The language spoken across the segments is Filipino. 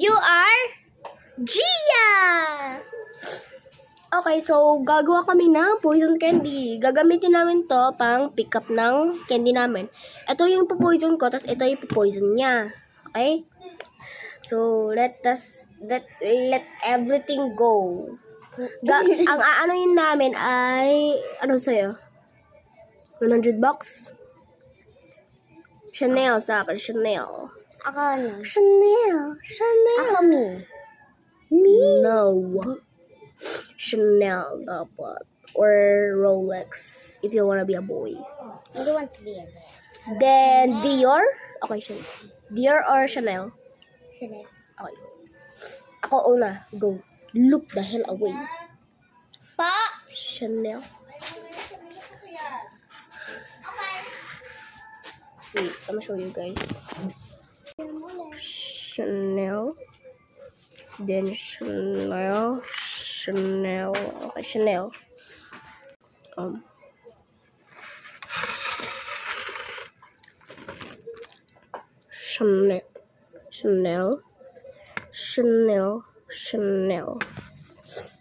And you are Gia! Okay, so gagawa kami ng poison candy. Gagamitin namin to pang pick up ng candy namin. Ito yung poison ko, tapos ito yung poison niya. Okay? So, let everything go. Ang aanoyin namin ay, ano sa'yo? 100 bucks? Chanel sa akin, Chanel. Ako ano? Chanel. Ako me. No. Chanel dapat. Or Rolex. If you wanna be a boy. I don't want to be a girl. Then, Dior? Okay, Chanel. Dior or Chanel? Chanel. Okay. Ako una. Go. Look the hell away. Pa! Chanel. Wait, I'm gonna show you guys. Chanel. Then Chanel. Chanel. Okay, Chanel. Chanel. Chanel. Chanel. Chanel.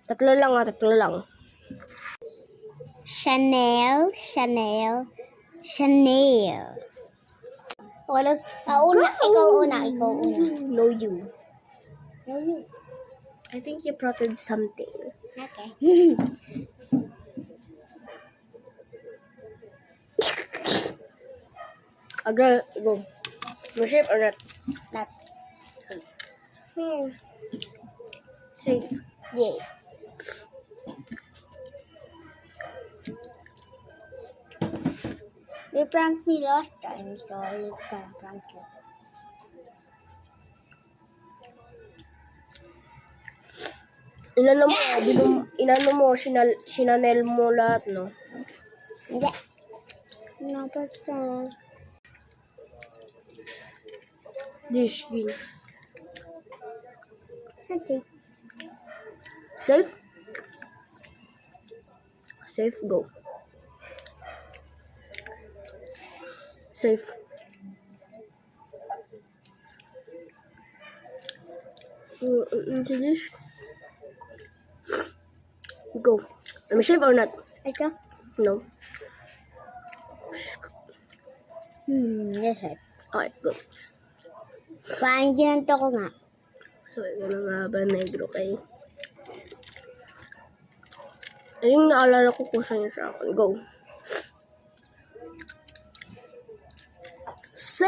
Tatlo lang. Chanel. Chanel. Chanel. Okay, let's Ikaw una. No, you. No, you. I think you plotted something. Okay. Girl, go. No shape or not? Not. Safe. Yeah. You pranked me last time, so you can prank you. Inano mo, sinanel mo lahat, no? Hindi. Number 10. Dish, green. Okay. Safe? Safe, go. Safe. Into dish. Go. Am I safe or not? Ikaw? No. Yes, sir. Okay, go. Parang ginanto ko nga. So, gano'n nga ba, negro kay? Ayun, naalala ko kung saan yung sa akin. Go. Safe!